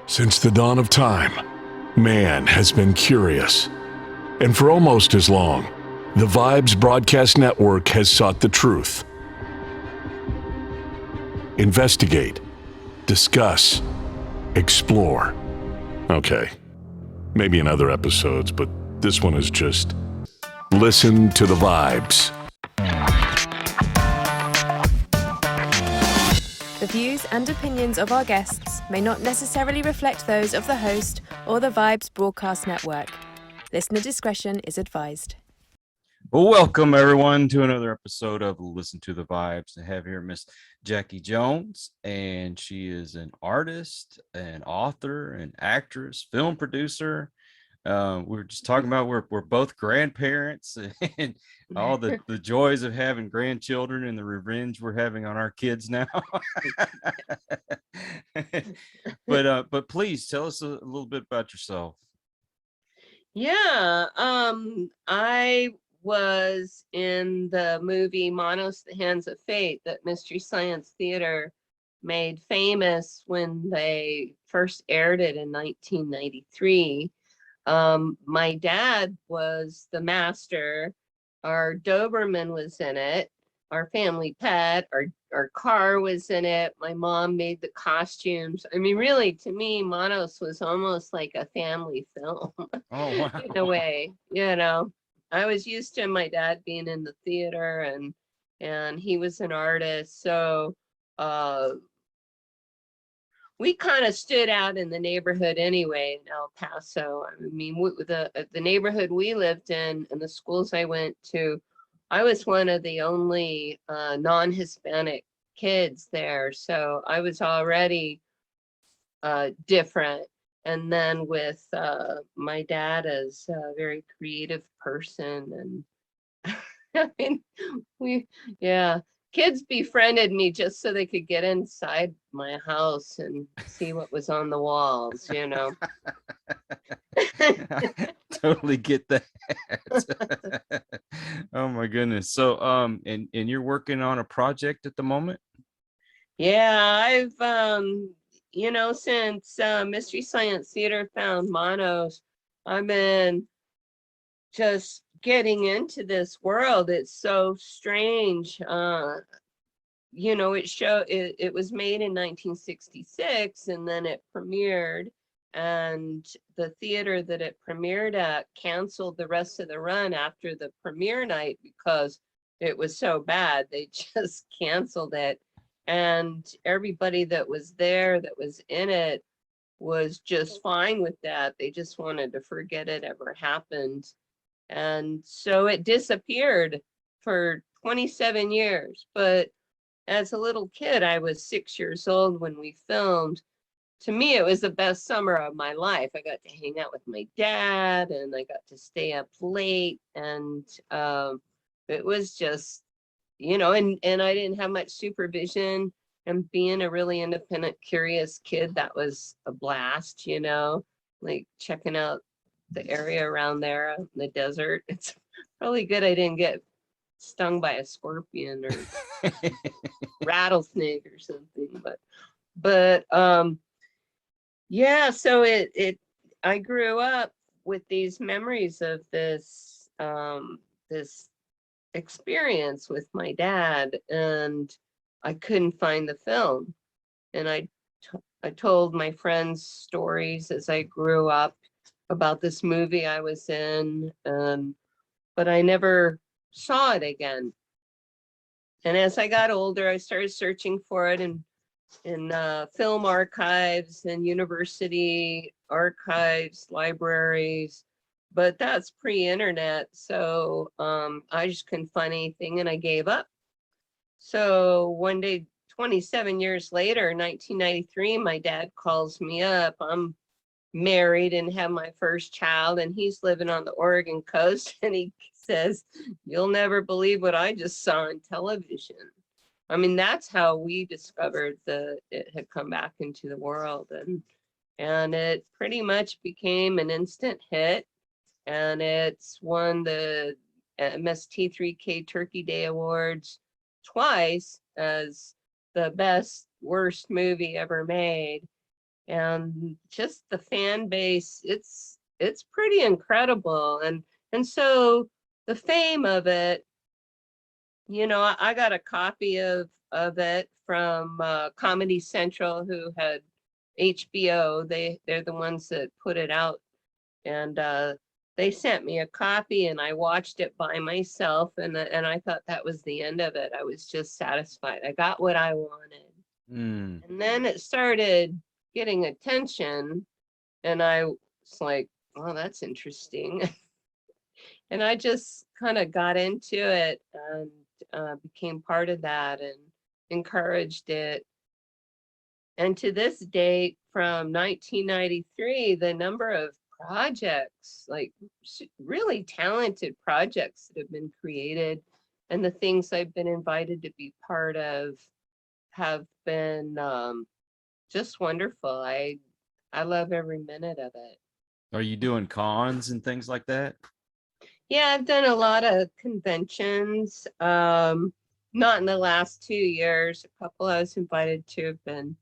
Since the dawn of time, man has been curious. And for almost as long, the Vibes Broadcast Network has sought the truth. Investigate, discuss, explore. Okay, maybe in other episodes, but this one is just listen to the vibes. The views and opinions of our guests may not necessarily reflect those of the host or the Vibes Broadcast Network. Listener discretion is advised. Well, welcome everyone to another episode of Listen to the Vibes. I have here Miss Jackey Jones, and she is an artist, an author, an actress, film producer. We were just talking about we're both grandparents and all the joys of having grandchildren and the revenge we're having on our kids now. but please tell us a little bit about yourself. Yeah, I was in the movie Manos, the Hands of Fate that Mystery Science Theater made famous when they first aired it in 1993. My dad was the master. Our Doberman was in it. Our family pet, our car was in it. My mom made the costumes. I mean, really, to me, Manos was almost like a family film. Oh, wow. In a way, you know. I was used to my dad being in the theater, and he was an artist. So we kind of stood out in the neighborhood anyway in El Paso. I mean, the neighborhood we lived in and the schools I went to, I was one of the only non-Hispanic kids there. So I was already different. And then with my dad as a very creative person, and I mean, kids befriended me just so they could get inside my house and see what was on the walls, you know. Totally get that. Oh my goodness. So and you're working on a project at the moment? Yeah, I've since Mystery Science Theater found Manos, I've been just getting into this world. It's so strange. It was made in 1966 and then it premiered, and the theater that it premiered at canceled the rest of the run after the premiere night because it was so bad. They just canceled it. And everybody that was there that was in it was just fine with that. They just wanted to forget it ever happened. And so it disappeared for 27 years. But as a little kid, I was 6 years old when we filmed. To me, it was the best summer of my life. I got to hang out with my dad and I got to stay up late. And it was just, and I didn't have much supervision. And being a really independent, curious kid, that was a blast, like checking out the area around there in the desert. It's probably good I didn't get stung by a scorpion or rattlesnake or something. But so I grew up with these memories of this experience with my dad, and I couldn't find the film. And I told my friends stories as I grew up about this movie I was in, but I never saw it again. And as I got older, I started searching for it in film archives and university archives, libraries, but that's pre-internet. So I just couldn't find anything and I gave up. So one day, 27 years later, 1993, my dad calls me up. I'm married and have my first child, and he's living on the Oregon coast, and he says, "You'll never believe what I just saw on television." I mean, that's how we discovered that it had come back into the world, and it pretty much became an instant hit, and it's won the MST3K Turkey Day Awards twice as the best worst movie ever made. and just the fan base, it's pretty incredible. And so the fame of it, you know, I got a copy of it from Comedy Central, who had HBO. They're the ones that put it out, and they sent me a copy, and I watched it by myself, and I thought that was the end of it. I was just satisfied. I got what I wanted. Mm. And then it started getting attention, and I was like, oh, that's interesting. And I just kind of got into it and became part of that and encouraged it. And to this date, from 1993, the number of projects, like really talented projects that have been created, and the things I've been invited to be part of have been just wonderful. I love every minute of it. Are you doing cons and things like that? Yeah, I've done a lot of conventions. Not in the last 2 years. A couple I was invited to have been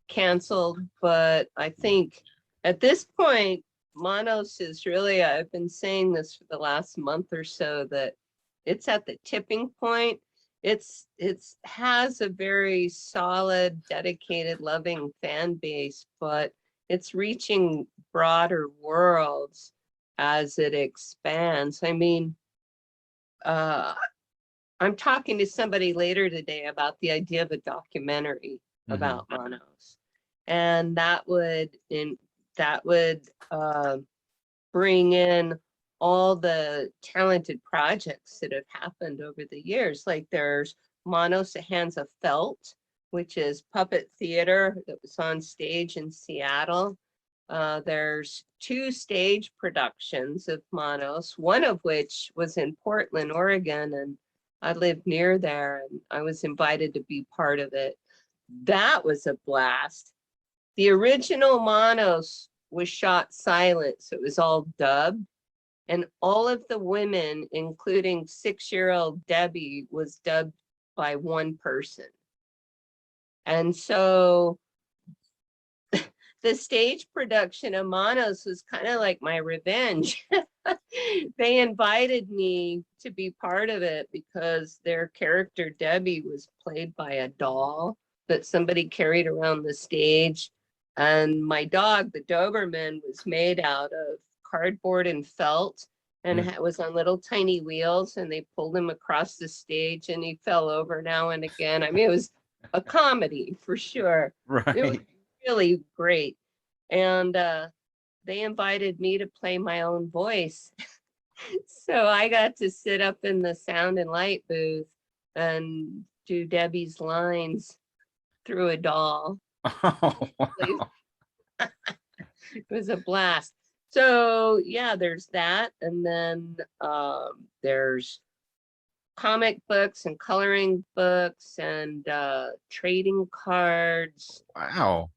canceled, but I think at this point, Manos is really, I've been saying this for the last month or so, that it's at the tipping point. It's has a very solid, dedicated, loving fan base, but it's reaching broader worlds as it expands. I mean, I'm talking to somebody later today about the idea of a documentary about Manos, and that would bring in all the talented projects that have happened over the years. Like there's Manos, a Hands of Felt, which is puppet theater that was on stage in Seattle. There's 2 stage productions of Manos, one of which was in Portland, Oregon, and I lived near there, and I was invited to be part of it. That was a blast. The original Manos was shot silent, so it was all dubbed, and all of the women, including 6-year-old Debbie, was dubbed by one person. And so the stage production of Manos was kind of like my revenge. They invited me to be part of it because their character Debbie was played by a doll that somebody carried around the stage. And my dog, the Doberman, was made out of cardboard and felt, and was on little tiny wheels, and they pulled him across the stage, and he fell over now and again. I mean, it was a comedy for sure. Right. It was really great. And they invited me to play my own voice. So I got to sit up in the sound and light booth and do Debbie's lines through a doll. Oh, wow. It was a blast. So yeah, there's that. And then there's comic books and coloring books and trading cards. Wow.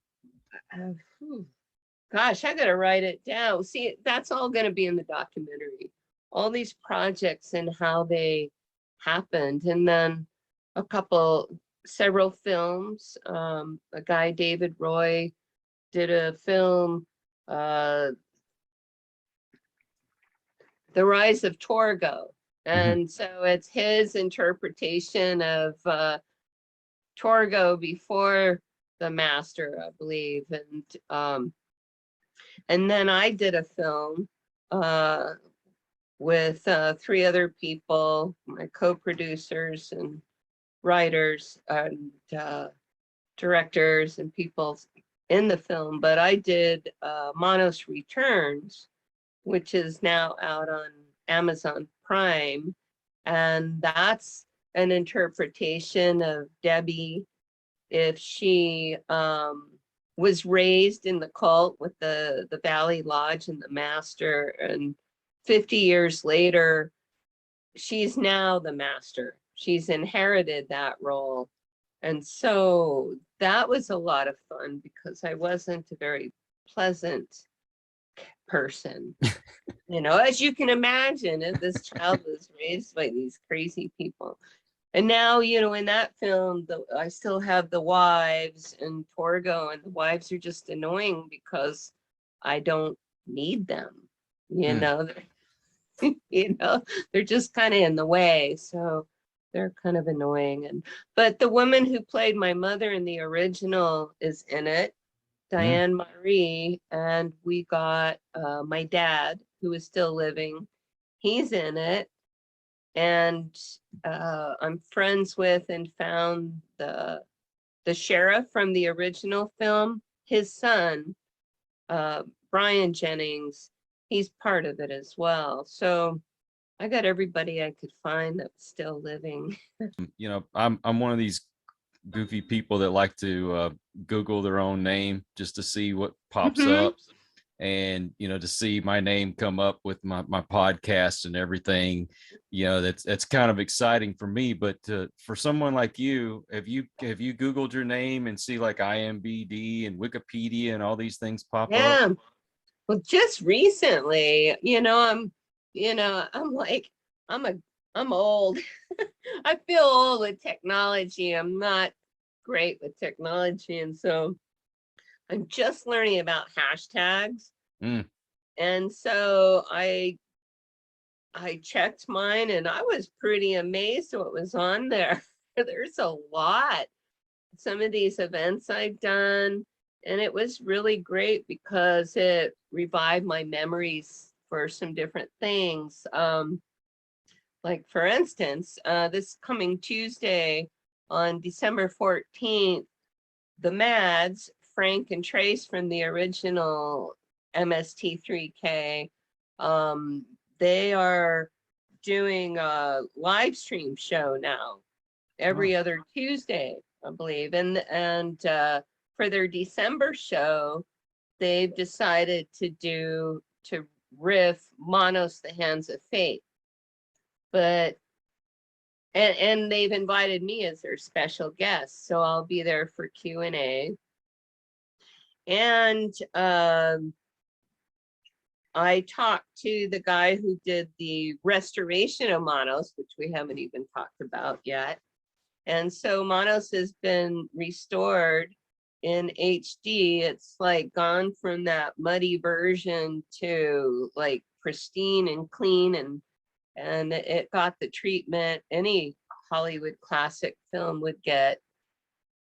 Gosh, I gotta write it down. See, that's all gonna be in the documentary. All these projects and how they happened. And then several films. A guy, David Roy, did a film, The Rise of Torgo. And so it's his interpretation of Torgo before the master, I believe. And then I did a film with 3 other people, my co-producers and writers and directors and people in the film. But I did Manos Returns, which is now out on Amazon Prime. And that's an interpretation of Debbie, if she was raised in the cult with the Valley Lodge and the master, and 50 years later, she's now the master. She's inherited that role. And so that was a lot of fun because I wasn't a very pleasant person. You know, as you can imagine, this child was raised by these crazy people. And now, in that film, I still have the wives and Torgo, and the wives are just annoying because I don't need them. You Hmm. know, they're just kind of in the way. So they're kind of annoying. But the woman who played my mother in the original is in it, Hmm. Diane Marie, and we got my dad, who is still living. He's in it, and I'm friends with and found the sheriff from the original film. His son, uh, Brian Jennings, he's part of it as well. So I got everybody I could find that's still living. I'm one of these goofy people that like to Google their own name just to see what pops Mhm. up, and to see my name come up with my podcast and everything. That's kind of exciting for me. But for someone like you, have you Googled your name and see like IMBD and Wikipedia and all these things pop up? Yeah. Well, just recently, I'm like, I'm a, I'm old. I feel old with technology. I'm not great with technology. And so I'm just learning about hashtags. Mm. And so I checked mine and I was pretty amazed what was on there. There's a lot. Some of these events I've done, and it was really great because it revived my memories for some different things. Like for instance, this coming Tuesday on December 14th, the Mads, Frank and Trace from the original MST3K, they are doing a live stream show now Oh, every other Tuesday, I believe. And for their December show, they've decided to riff Manos, the Hands of Fate. But and they've invited me as their special guest, so I'll be there for Q&A. And I talked to the guy who did the restoration of Manos, which we haven't even talked about yet. And so Manos has been restored in HD. It's like gone from that muddy version to like pristine and clean, and it got the treatment any Hollywood classic film would get.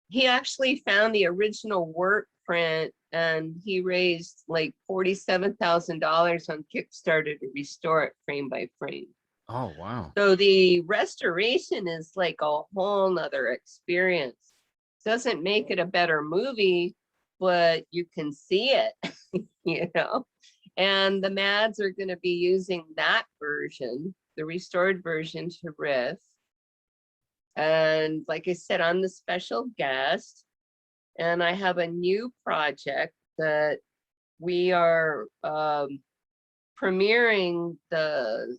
He actually found the original work print and he raised like $47,000 on Kickstarter to restore it frame by frame. oh wow. So the restoration is like a whole nother experience. Doesn't make it a better movie, but you can see it, you know. And the Mads are going to be using that version, the restored version, to riff. And like I said, I'm the special guest, and I have a new project that we are premiering the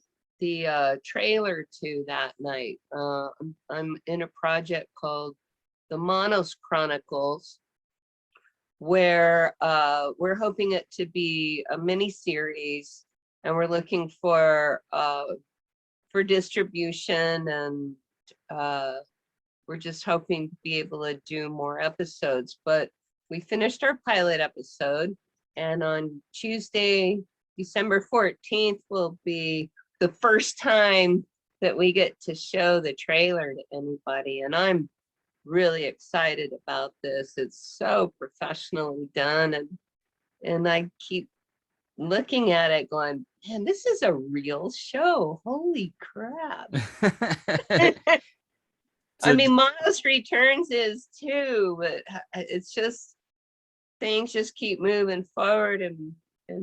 trailer to that night. I'm in a project called the Manos Chronicles, where we're hoping it to be a mini series, and we're looking for distribution, and we're just hoping to be able to do more episodes. But we finished our pilot episode, and on Tuesday, December 14th, will be the first time that we get to show the trailer to anybody. And I'm really excited about this. It's so professionally done. And I keep looking at it going, man, this is a real show. Holy crap. I So, mean, Miles Returns is too, but it's just things just keep moving forward, and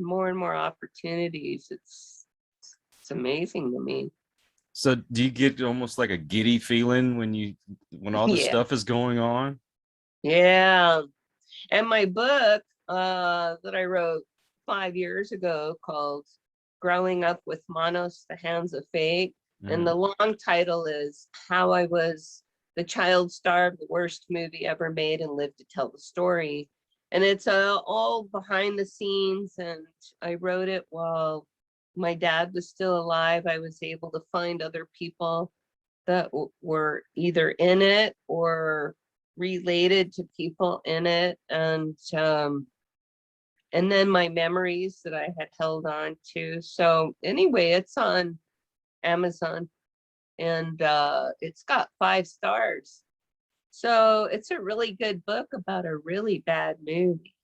more opportunities. It's amazing to me. so do you get almost like a giddy feeling when all this Yeah, stuff is going on? yeah. And my book that I wrote 5 years ago called Growing Up with Manos, the Hands of Fate. And Mm. the long title is How I Was the Child Star of the Worst Movie Ever Made and Lived to Tell the Story. And it's all behind the scenes. And I wrote it while my dad was still alive. I was able to find other people that were either in it or related to people in it, and then my memories that I had held on to. So anyway, it's on Amazon, and it's got 5 stars. So it's a really good book about a really bad movie.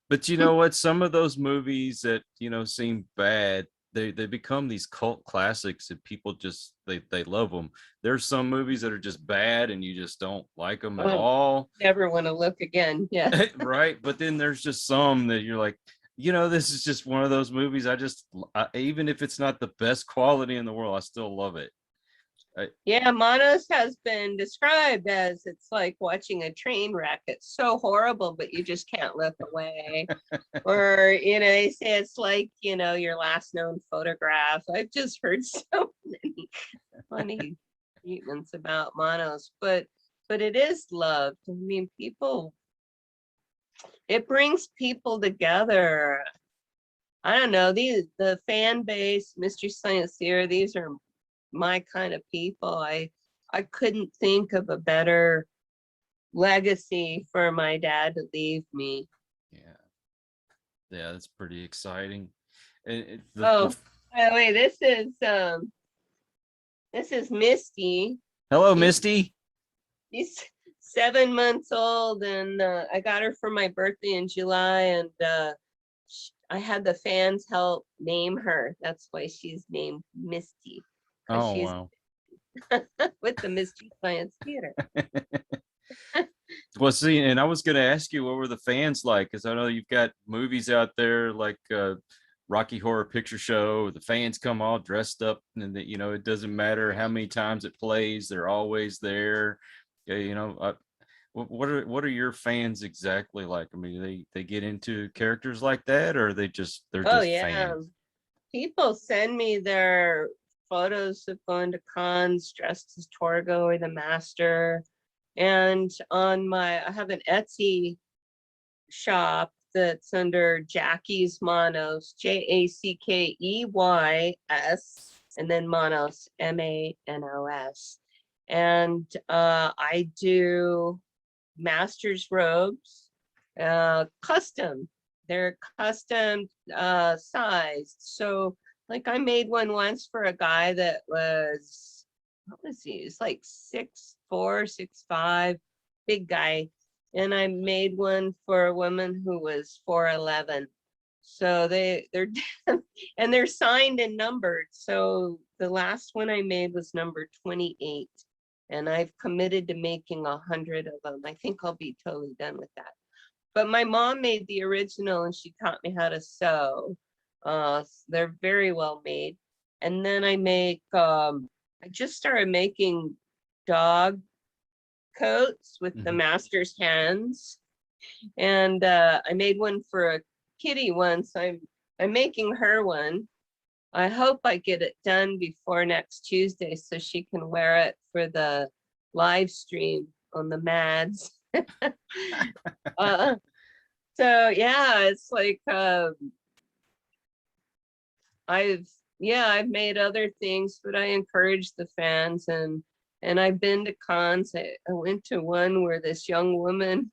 But you know what? Some of those movies that, you know, seem bad, they become these cult classics and people just they love them. There's some movies that are just bad and you just don't like them at all. Never want to look again. Yeah. Right. But then there's just some that you're like, you know, this is just one of those movies. Even if it's not the best quality in the world, I still love it. Yeah, Manos has been described as it's like watching a train wreck. It's so horrible, but you just can't look away. Or, you know, they say it's like, you know, your last known photograph. I've just heard so many funny statements about Manos, but it is loved. I mean, it brings people together. I don't know, the fan base, Mystery Science Theater, these are my kind of people. I couldn't think of a better legacy for my dad to leave me. Yeah, that's pretty exciting. And By the way, this is Misty. Hello, Misty. She's 7 months old, and I got her for my birthday in July, and I had the fans help name her. That's why she's named Misty. Oh, wow. With the Mystery Science Theater. Well, see, and I was going to ask you, what were the fans like? Because I know you've got movies out there like Rocky Horror Picture Show. The fans come all dressed up, and that, you know, it doesn't matter how many times it plays, they're always there. You know, what are your fans exactly like? I mean, they get into characters like that, or they're just fans? People send me their photos of going to cons dressed as Torgo or the Master. And I have an Etsy shop that's under Jackey's Manos, JACKEYS, and then Manos, MANOS. And I do master's robes, custom. They're custom sized. So like I made one once for a guy that was, what was he? It's like 6'4", 6'5", big guy. And I made one for a woman who was 4'11". So they're and they're signed and numbered. So the last one I made was number 28. And I've committed to making 100 of them. I think I'll be totally done with that. But my mom made the original and she taught me how to sew. They're very well made. And then I just started making dog coats with the master's hands. And I made one for a kitty once. I'm making her one. I hope I get it done before next Tuesday so she can wear it for the live stream on the Mads. So yeah, it's like I've made other things, but I encourage the fans, and I've been to cons. I went to one where this young woman,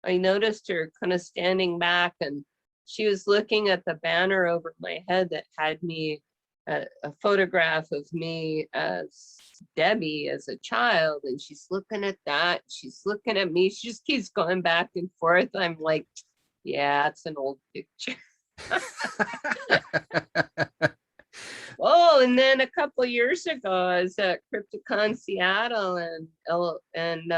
I noticed her kind of standing back, and she was looking at the banner over my head that had me a photograph of me as Debbie as a child, and she's looking at that, she's looking at me, she just keeps going back and forth. I'm like, yeah, it's an old picture. Oh, and then a couple years ago, I was at Crypticon Seattle, and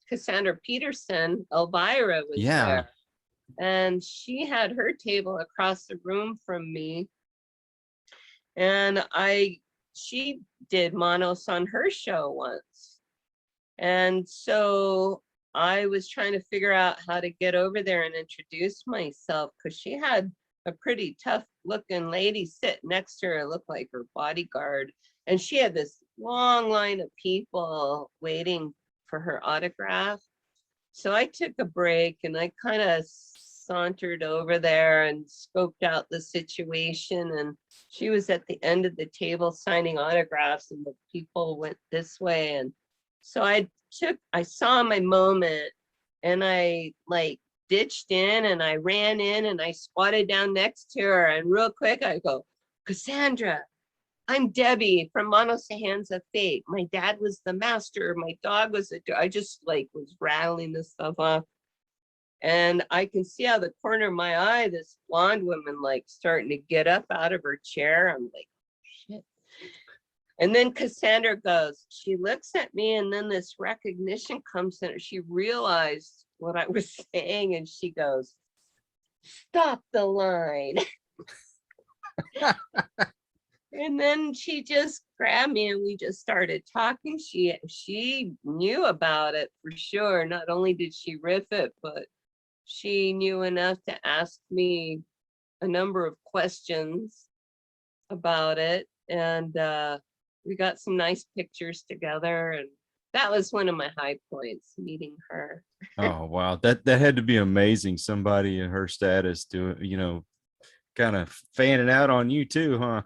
Cassandra Peterson, Elvira, was there. And she had her table across the room from me. And she did Manos on her show once. And so I was trying to figure out how to get over there and introduce myself, because she had a pretty tough looking lady sit next to her. It looked like her bodyguard. And she had this long line of people waiting for her autograph. So I took a break and I kind of sauntered over there and scoped out the situation. And she was at the end of the table signing autographs, and the people went this way. And so I saw my moment, and I like ditched in and I ran in and I squatted down next to her. And real quick, I go, Cassandra, I'm Debbie from Manos, Hands of Fate. My dad was the master. My dog was I just like was rattling this stuff off. And I can see out the corner of my eye, this blonde woman like starting to get up out of her chair. I'm like, shit. And then Cassandra goes, she looks at me, and then this recognition comes in. She realized what I was saying, and she goes, stop the line. And then she just grabbed me and we just started talking. She knew about it for sure. Not only did she riff it, but she knew enough to ask me a number of questions about it. And we got some nice pictures together. And that was one of my high points, meeting her. Oh, wow. That had to be amazing. Somebody in her status doing, kind of fanning out on you too, huh?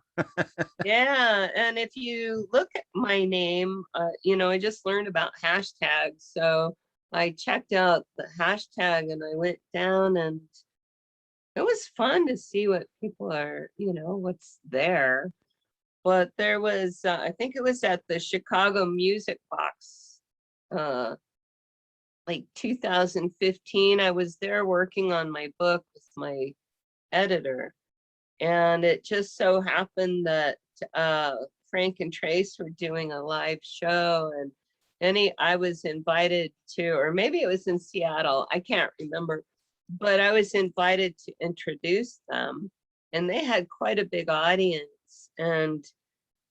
Yeah, and if you look at my name, I just learned about hashtags, so I checked out the hashtag and I went down, and it was fun to see what people are, what's there. But there was, I think it was at the Chicago Music Box, like 2015. I was there working on my book with my editor. And it just so happened that Frank and Trace were doing a live show, and I was invited to, or maybe it was in Seattle, I can't remember, but I was invited to introduce them, and they had quite a big audience. And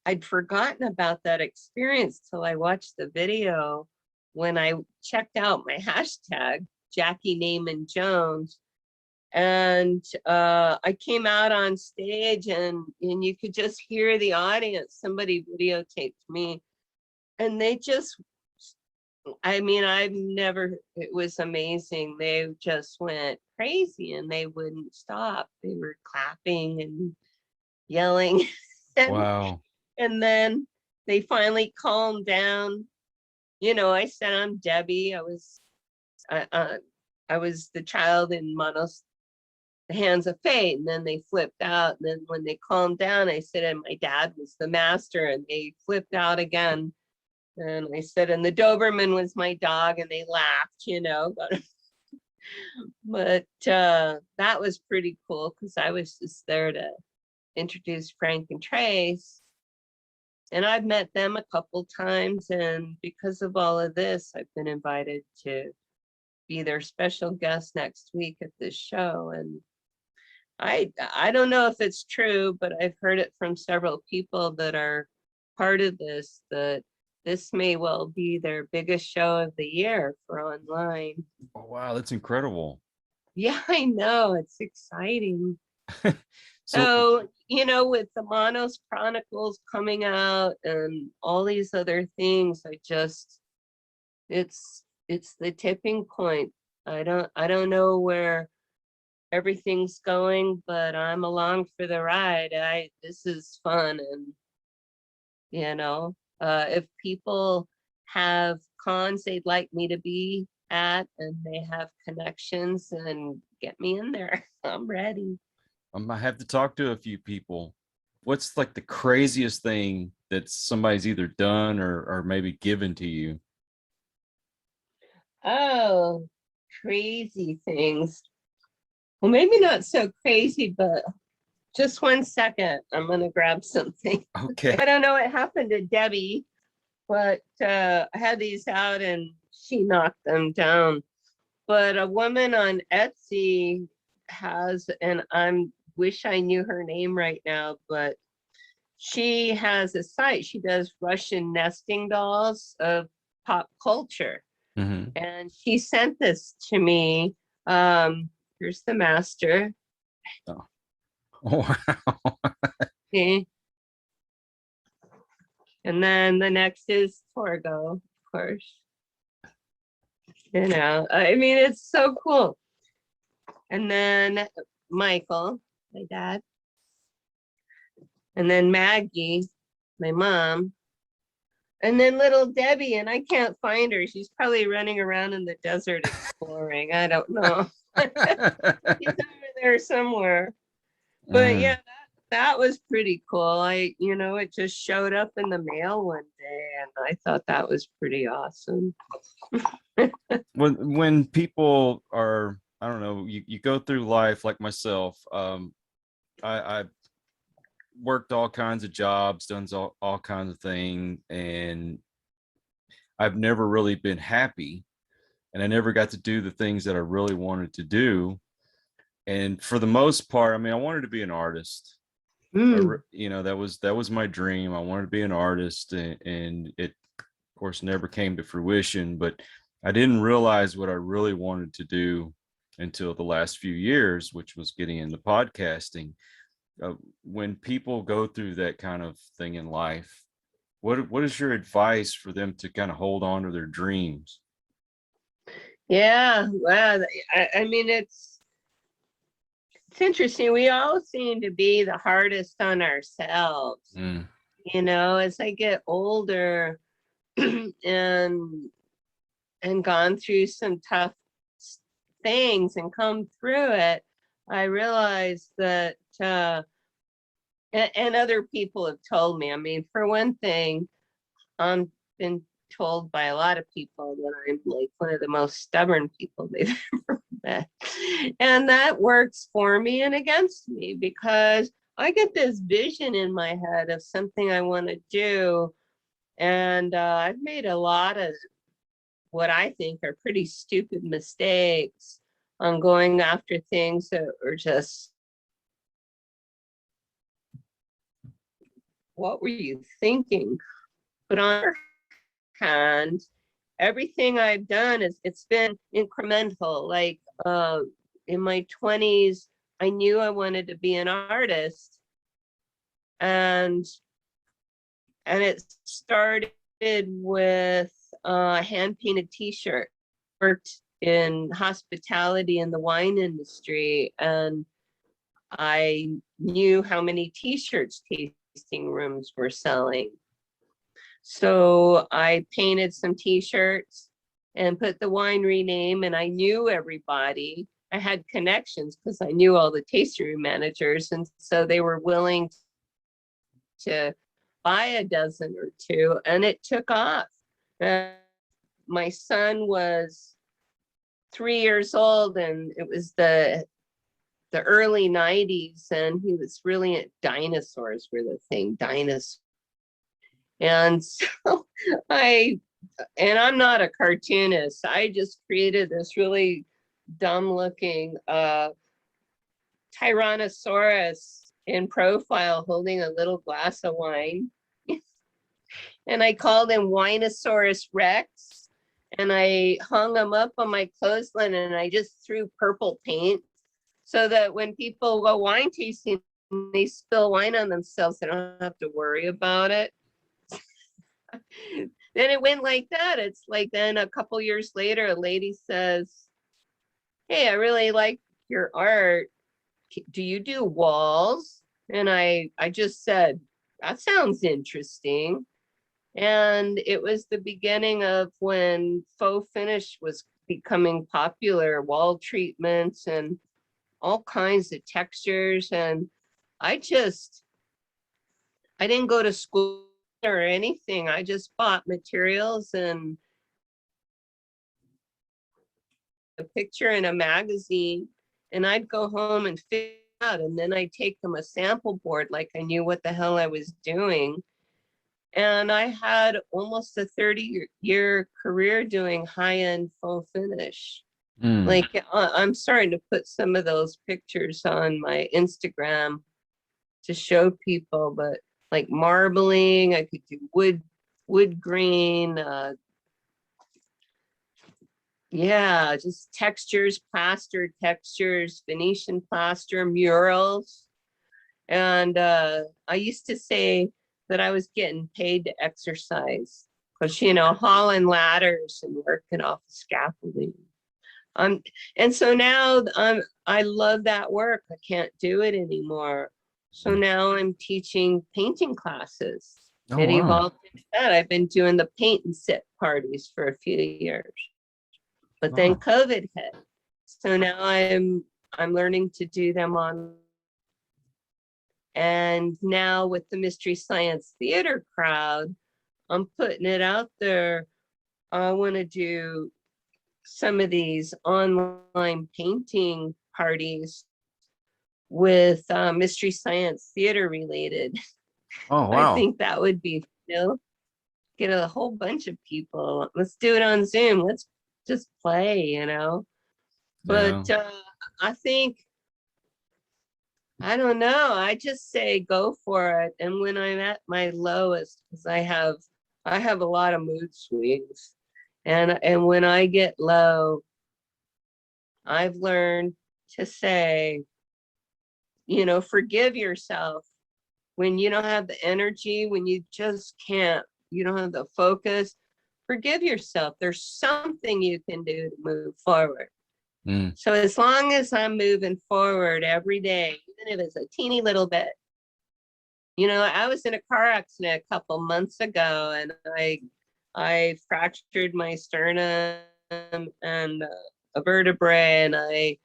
I'd forgotten about that experience till I watched the video when I checked out my hashtag, Jackey Neyman Jones. And I came out on stage, and you could just hear the audience. Somebody videotaped me, and they just, it was amazing. They just went crazy and they wouldn't stop. They were clapping and yelling. Wow. And then they finally calmed down. I said, I'm Debbie. I was the child in Manos, the Hands of Fate. And then they flipped out. And then when they calmed down, I said, and my dad was the master, and they flipped out again. And I said, and the Doberman was my dog, and they laughed, but that was pretty cool, because I was just there to introduce Frank and Trace. And I've met them a couple times, and because of all of this, I've been invited to be their special guest next week at this show. And I don't know if it's true, but I've heard it from several people that are part of this, that this may well be their biggest show of the year for online. Oh, wow, that's incredible. Yeah, I know, it's exciting. So, with the Manos Chronicles coming out and all these other things, it's the tipping point. I don't know where everything's going, but I'm along for the ride. This is fun. And if people have cons they'd like me to be at, and they have connections, and get me in there, I'm ready. I might have to talk to a few people. What's like the craziest thing that somebody's either done or maybe given to you? Oh, crazy things. Well, maybe not so crazy, but just 1 second. I'm going to grab something. Okay. I don't know what happened to Debbie, but I had these out and she knocked them down. But a woman on Etsy has, and I wish I knew her name right now, but she has a site. She does Russian nesting dolls of pop culture. Mm-hmm. And she sent this to me. Here's the master. Oh, wow. Okay. And then the next is Torgo, of course. It's so cool. and then Michael, my dad, and then Maggie, my mom, and then little Debbie, and I can't find her. She's probably running around in the desert exploring. I don't know. She's over there somewhere. But yeah, that was pretty cool. It just showed up in the mail one day, and I thought that was pretty awesome. When people are, I don't know, you go through life like myself. I worked all kinds of jobs, done all kinds of things, and I've never really been happy, and I never got to do the things that I really wanted to do. And for the most part, I mean, I wanted to be an artist. That was my dream. I wanted to be an artist, and it, of course, never came to fruition. But I didn't realize what I really wanted to do until the last few years, which was getting into podcasting. When people go through that kind of thing in life, what is your advice for them to kind of hold on to their dreams? Yeah, well, I mean, it's interesting. We all seem to be the hardest on ourselves. As I get older and gone through some tough things and come through it, I realized that, and other people have told me, I mean, for one thing, I've been told by a lot of people that I'm like one of the most stubborn people they've ever met. And that works for me and against me, because I get this vision in my head of something I want to do. And I've made a lot of what I think are pretty stupid mistakes on going after things that are just, what were you thinking? But on the other hand, everything I've done it's been incremental. Like in my 20s, I knew I wanted to be an artist, and it started with a hand-painted t-shirt. Worked in hospitality in the wine industry, and I knew how many t-shirts tasting rooms were selling. So I painted some t-shirts and put the winery name, and I knew everybody. I had connections because I knew all the tasting room managers, and so they were willing to buy a dozen or two, and it took off. My son was 3 years old, and it was the early 90s, and he was really at dinosaurs were the thing, dinosaurs. And so I'm not a cartoonist. I just created this really dumb looking Tyrannosaurus in profile holding a little glass of wine. And I called him Winosaurus Rex. And I hung him up on my clothesline, and I just threw purple paint so that when people go wine tasting, they spill wine on themselves, they don't have to worry about it. Then it went like that. It's like, then a couple years later, a lady says, "Hey, I really like your art. Do you do walls?" And I just said, "That sounds interesting." And it was the beginning of when faux finish was becoming popular, wall treatments and all kinds of textures. And I didn't go to school or anything. I just bought materials and a picture in a magazine, and I'd go home and figure it out, and then I'd take them a sample board like I knew what the hell I was doing. And I had almost a 30-year career doing high-end faux finish. Like I'm starting to put some of those pictures on my Instagram to show people, but like marbling, I could do wood grain, yeah, just textures, plaster textures, Venetian plaster, murals. And I used to say that I was getting paid to exercise because, hauling ladders and working off the scaffolding And so now I love that work. I can't do it anymore. So now I'm teaching painting classes. Oh, It wow. evolved into that. I've been doing the paint and sip parties for a few years. But then Wow. COVID hit. So now I'm learning to do them on. And now with the Mystery Science Theater crowd, I'm putting it out there. I want to do some of these online painting parties with Mystery Science Theater related. Oh, I wow. think that would be, get a whole bunch of people. Let's do it on Zoom. Let's just play, But I think, I don't know. I just say go for it. And when I'm at my lowest, because I have a lot of mood swings. And when I get low, I've learned to say, forgive yourself when you don't have the energy, when you just can't, you don't have the focus. Forgive yourself. There's something you can do to move forward. So as long as I'm moving forward every day, even if it's a teeny little bit, I was in a car accident a couple months ago, and I fractured my sternum and a vertebrae, and I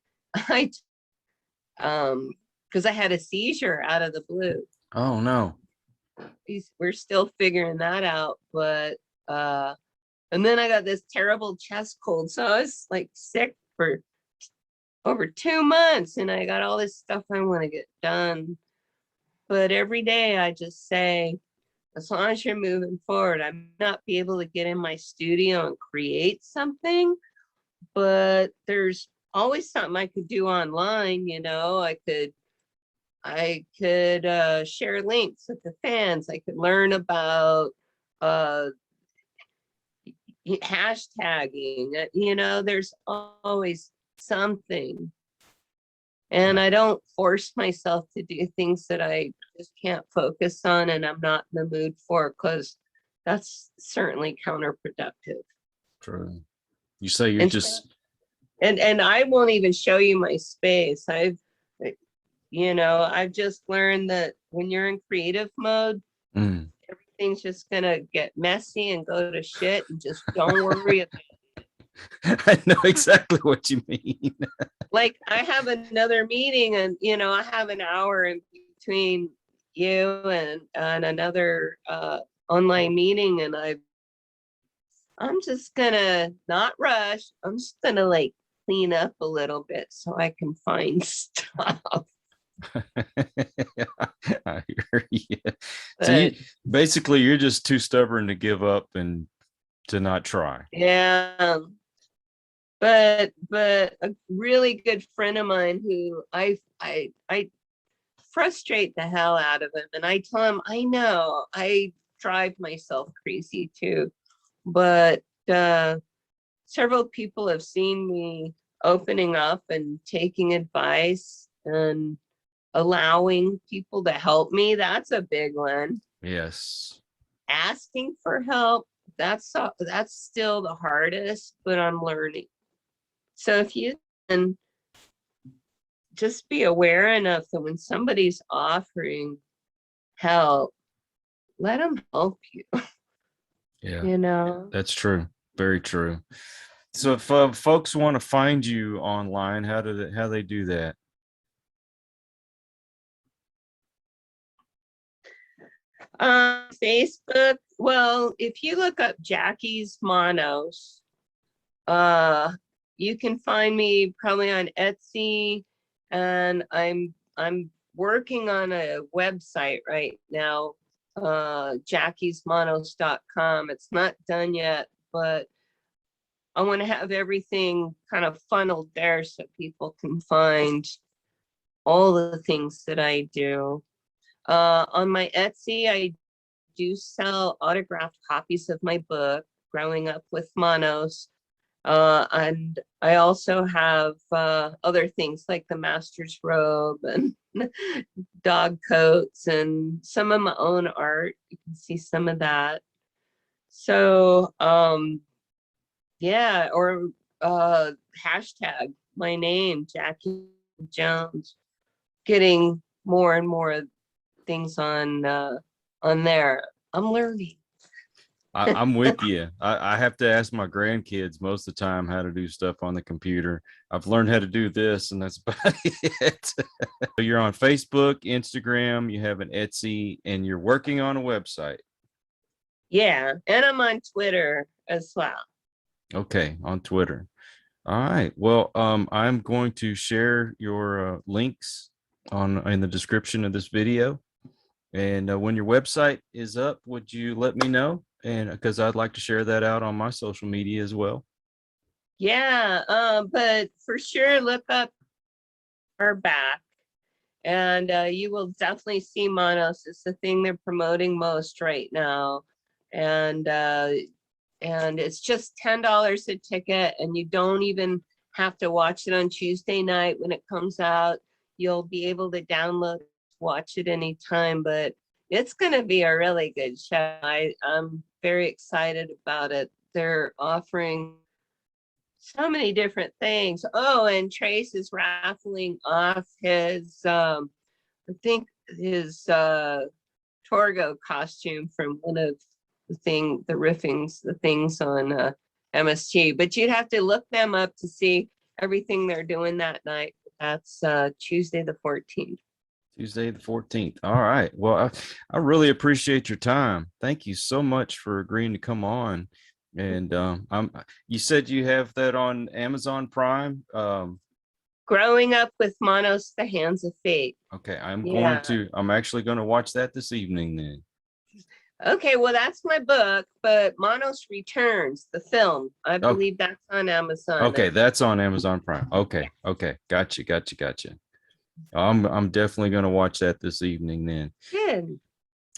because I had a seizure out of the blue. Oh, no. We're still figuring that out, but and then I got this terrible chest cold, so I was like sick for over 2 months, and I got all this stuff I want to get done. But every day I just say, as long as you're moving forward, I may not be able to get in my studio and create something, but there's always something I could do online. I could share links with the fans. I could learn about hashtagging. There's always something. And I don't force myself to do things that I just can't focus on and I'm not in the mood for, because that's certainly counterproductive. True. You say you're And just, and I won't even show you my space. I've just learned that when you're in creative mode, everything's just gonna get messy and go to shit, and just don't worry about it. I know exactly what you mean. Like, I have another meeting, and I have an hour in between you and another online meeting, and I'm just gonna not rush. I'm just gonna like clean up a little bit so I can find stuff. I hear you. So But basically you're just too stubborn to give up and to not try. yeah, but a really good friend of mine who I frustrate the hell out of him, and I tell him, I know I drive myself crazy too, but several people have seen me opening up and taking advice and allowing people to help me. That's a big one. Yes. Asking for help, that's still the hardest, but I'm learning. So if you can just be aware enough that when somebody's offering help, let them help you. Yeah. That's true. Very true. So if folks want to find you online, how they do that? Facebook. Well, if you look up Jackey's Manos, you can find me probably on Etsy, and I'm working on a website right now, jackeysmanos.com. It's not done yet, but I want to have everything kind of funneled there so people can find all the things that I do. On my Etsy, I do sell autographed copies of my book, Growing Up with Manos. And I also have other things like the master's robe and dog coats and some of my own art. You can see some of that. So, yeah, or hashtag my name, Jackey Jones, getting more and more things on there. I'm learning. I'm with you. I have to ask my grandkids most of the time how to do stuff on the computer. I've learned how to do this, and that's about it. You're on Facebook, Instagram, you have an Etsy, and you're working on a website. Yeah, and I'm on Twitter as well. Okay, on Twitter. All right. Well, I'm going to share your links in the description of this video. And when your website is up, would you let me know? And because I'd like to share that out on my social media as well. Yeah, but for sure, look up our back, and you will definitely see Manos. It's the thing they're promoting most right now, and it's just $10 a ticket, and you don't even have to watch it on Tuesday night when it comes out. You'll be able to download, watch it anytime, but it's going to be a really good show. I'm very excited about it. They're offering so many different things. Oh, and Trace is raffling off his, I think his Torgo costume from one of the things on MSG. But you'd have to look them up to see everything they're doing that night. That's Tuesday the 14th. Tuesday the 14th. All right. Well, I really appreciate your time. Thank you so much for agreeing to come on. And you said you have that on Amazon Prime. Growing Up with Manos, The Hands of Fate. Okay, I'm actually going to watch that this evening then. Okay, well, that's my book, but Manos Returns, the film. I believe that's on Amazon. Okay, that's on Amazon Prime. Okay. Gotcha. I'm definitely going to watch that this evening then. Good.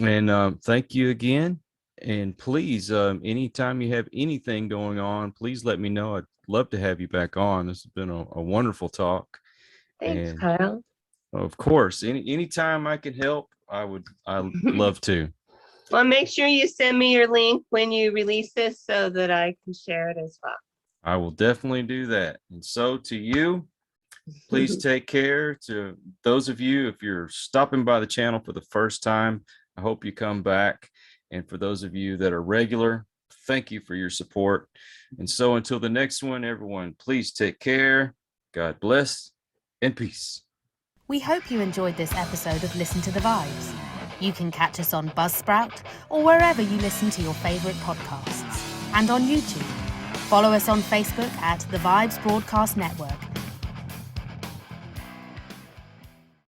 And thank you again. And please, anytime you have anything going on, please let me know. I'd love to have you back on. This has been a wonderful talk. Thanks, Kyle. Of course, anytime I can help, I'd love to. Well, make sure you send me your link when you release this so that I can share it as well. I will definitely do that. And so to you, please take care. To those of you, if you're stopping by the channel for the first time, I hope you come back. And for those of you that are regular, thank you for your support. And so until the next one, everyone, please take care. God bless and peace. We hope you enjoyed this episode of Listen to the Vibes. You can catch us on Buzzsprout or wherever you listen to your favorite podcasts, and on YouTube. Follow us on Facebook at The Vibes Broadcast Network